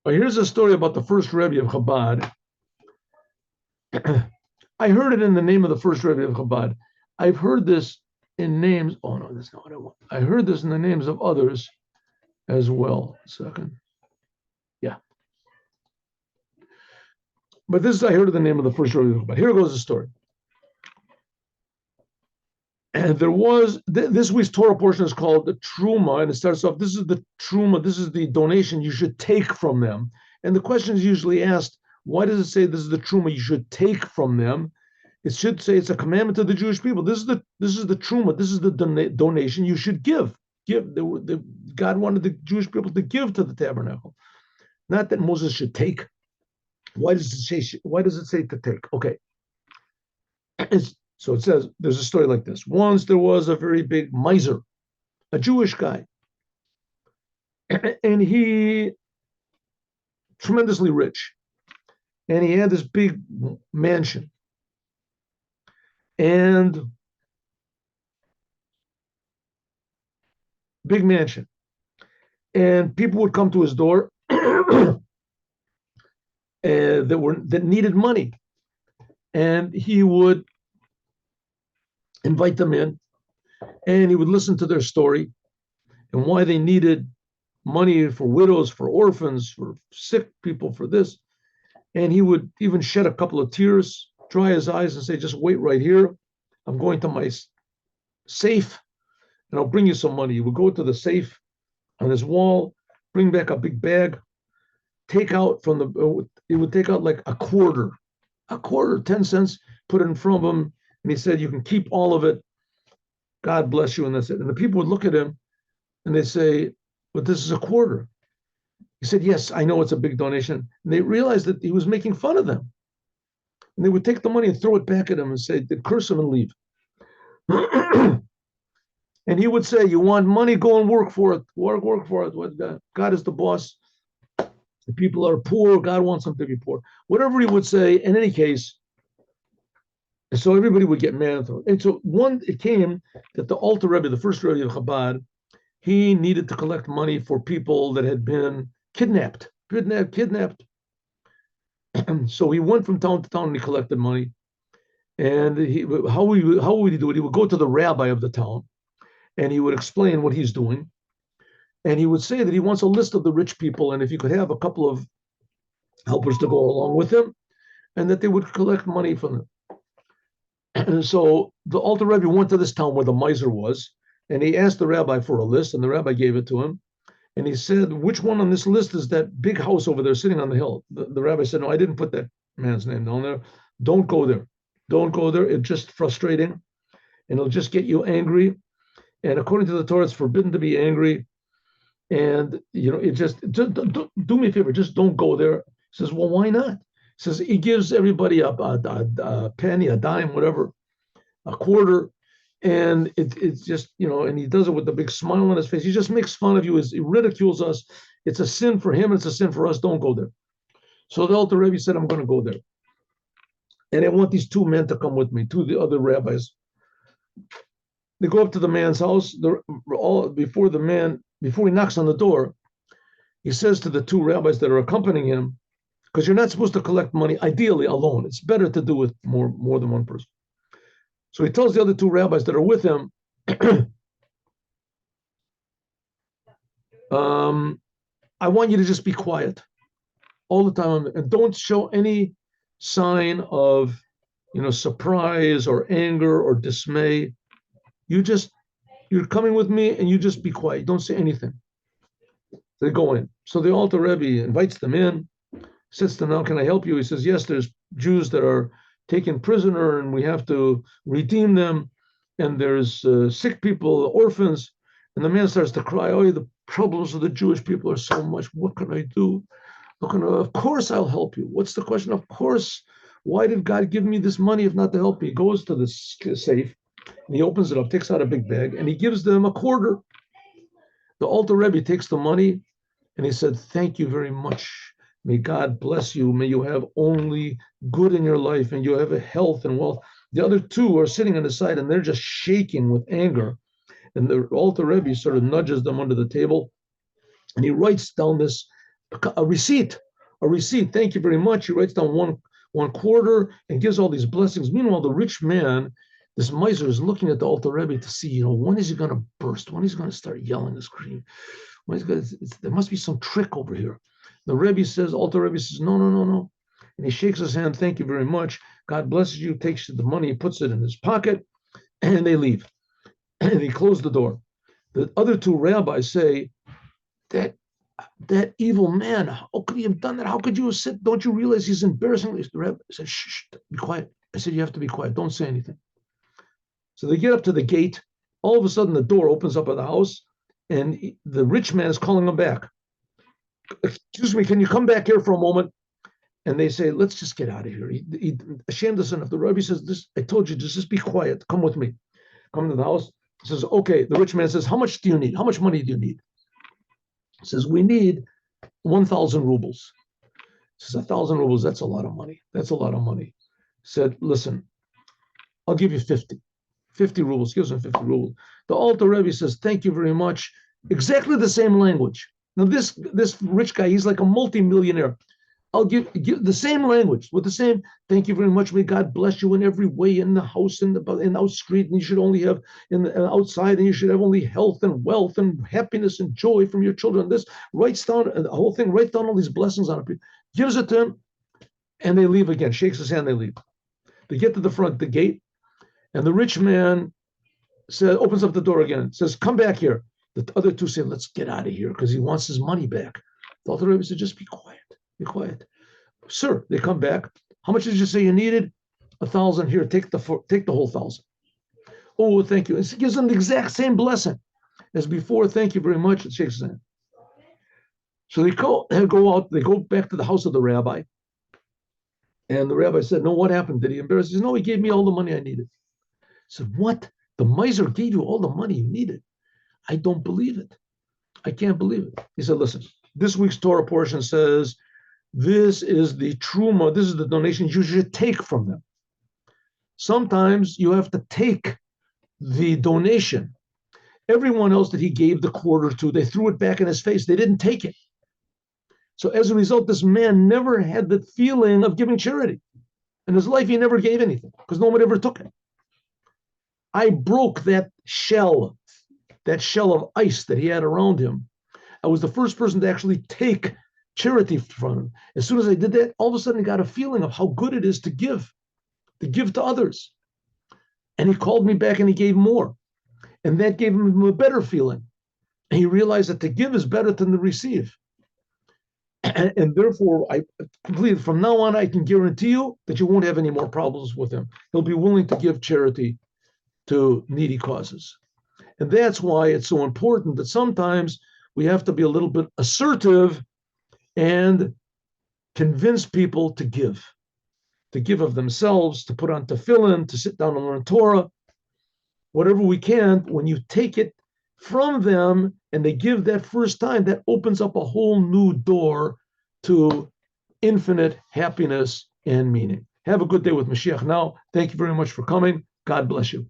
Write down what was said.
Here's a story about the first Rebbe of Chabad. I heard it in the name of the first Rebbe of Chabad. I've heard this in names. Oh no, that's not what I want. I heard this in the names of others as well. Second. Yeah. But this I heard the name of the first Rebbe of Chabad. Here goes the story. And there was this week's Torah portion is called the Truma, and it starts off. This is the Truma. This is the donation you should take from them. And the question is usually asked, why does it say this is the Truma you should take from them? It should say it's a commandment to the Jewish people. This is the Truma. This is the donation you should give. God wanted the Jewish people to give to the tabernacle, not that Moses should take. Why does it say? Why does it say to take? Okay. So it says, there's a story like this. Once there was a very big miser, a Jewish guy, and he tremendously rich, and he had this big mansion, and people would come to his door that needed money, and he would invite them in, and he would listen to their story and why they needed money for widows, for orphans, for sick people, for this. And he would even shed a couple of tears, dry his eyes, and say, just wait right here. I'm going to my safe, and I'll bring you some money. He would go to the safe on his wall, bring back a big bag, take out he would take out like a quarter, 10 cents, put it in front of him, and he said, you can keep all of it. God bless you. And that's it. And the people would look at him and they say, but this is a quarter. He said, yes, I know it's a big donation. And they realized that he was making fun of them. And they would take the money and throw it back at him and say, they'd curse him and leave. And he would say, you want money? Go and work for it. Work for it. God is the boss. The people are poor. God wants them to be poor. Whatever he would say, in any case, and so everybody would get mad at him. And so it came that the Alter Rebbe, the first Rebbe of Chabad, he needed to collect money for people that had been kidnapped. So he went from town to town and he collected money. And how would he do it? He would go to the rabbi of the town and he would explain what he's doing. And he would say that he wants a list of the rich people, and if he could have a couple of helpers to go along with him, and that they would collect money from them. And so the Alter Rebbe went to this town where the miser was, and he asked the rabbi for a list, and the rabbi gave it to him. And he said, which one on this list is that big house over there sitting on the hill? The rabbi said, no, I didn't put that man's name down there. Don't go there. Don't go there. It's just frustrating, and it'll just get you angry. And according to the Torah, it's forbidden to be angry. And, it just do me a favor, just don't go there. He says, well, why not? He says, he gives everybody a penny, a dime, whatever, a quarter. And it's just, and he does it with a big smile on his face. He just makes fun of you. He ridicules us. It's a sin for him. It's a sin for us. Don't go there. So the Alter Rebbe said, I'm going to go there. And I want these two men to come with me, two of the other rabbis. They go up to the man's house. Before he knocks on the door, he says to the two rabbis that are accompanying him, because you're not supposed to collect money, ideally, alone. It's better to do with more than one person. So he tells the other two rabbis that are with him, I want you to just be quiet all the time and don't show any sign of, surprise or anger or dismay. You're coming with me and you just be quiet. Don't say anything. They go in. So the Alter Rebbe invites them in, says to them, now, can I help you? He says, yes, there's Jews that are taken prisoner and we have to redeem them. And there's sick people, orphans. And the man starts to cry, oh, the problems of the Jewish people are so much. What can I do? Of course I'll help you. What's the question? Of course. Why did God give me this money if not to help me? He goes to the safe. And he opens it up, takes out a big bag, and he gives them a quarter. The Alter Rebbe takes the money, and he said, thank you very much. May God bless you. May you have only good in your life, and you have a health and wealth. The other two are sitting on the side, and they're just shaking with anger. And the Alter Rebbe sort of nudges them under the table, and he writes down this a receipt, a receipt. Thank you very much. He writes down one quarter and gives all these blessings. Meanwhile, the rich man, this miser, is looking at the Alter Rebbe to see, when is he going to burst? When is he going to start yelling and screaming? There must be some trick over here. The Rebbe says, Alter Rebbe says, no, no, no, no. And he shakes his hand. Thank you very much. God blesses you. Takes the money, puts it in his pocket, and they leave. And he closed the door. The other two rabbis say, that evil man, how could he have done that? How could you sit? Don't you realize he's embarrassing? The rabbi said, shh, be quiet. I said, you have to be quiet. Don't say anything. So they get up to the gate. All of a sudden, the door opens up of the house, and the rich man is calling him back. Excuse me, can you come back here for a moment? And they say, let's just get out of here. He ashamed us enough. The rabbi says, I told you, just be quiet. Come with me. Come to the house. He says, okay. The rich man says, how much do you need? How much money do you need? He says, we need 1,000 rubles. He says, 1,000 rubles, that's a lot of money. That's a lot of money. He said, listen, I'll give you 50 rubles. Gives him 50 rubles. The Alter Rebbe says, thank you very much. Exactly the same language. Now, this rich guy, he's like a multi-millionaire. I'll give the same language with the same, thank you very much. May God bless you in every way, in the house, in the out street, and you should only have in the outside, and you should have only health and wealth and happiness and joy from your children. This writes down the whole thing, writes down all these blessings on it, gives it to him, and they leave again. Shakes his hand, they leave. They get to the gate, and the rich man opens up the door again, says, come back here. The other two say, let's get out of here, because he wants his money back. The Alter Rebbe said, just be quiet. Be quiet. Sir, they come back. How much did you say you needed? 1,000. Here, take the whole 1,000. Oh, thank you. It gives them the exact same blessing as before. Thank you very much. It shakes his hand. So they go out. They go back to the house of the rabbi. And the rabbi said, no, what happened? Did he embarrass? He said, no, he gave me all the money I needed. He said, what? The miser gave you all the money you needed? I don't believe it. I can't believe it. He said, listen, this week's Torah portion says, this is the truma, this is the donation you should take from them. Sometimes you have to take the donation. Everyone else that he gave the quarter to, they threw it back in his face. They didn't take it. So as a result, this man never had the feeling of giving charity. In his life, he never gave anything because no one ever took it. I broke that shell of ice that he had around him. I was the first person to actually take charity from him. As soon as I did that, all of a sudden I got a feeling of how good it is to give to others. And he called me back and he gave more. And that gave him a better feeling. And he realized that to give is better than to receive. And therefore, I completely, from now on, I can guarantee you that you won't have any more problems with him. He'll be willing to give charity to needy causes. And that's why it's so important that sometimes we have to be a little bit assertive and convince people to give of themselves, to put on tefillin, to sit down and learn Torah, whatever we can. When you take it from them and they give that first time, that opens up a whole new door to infinite happiness and meaning. Have a good day with Mashiach now. Thank you very much for coming. God bless you.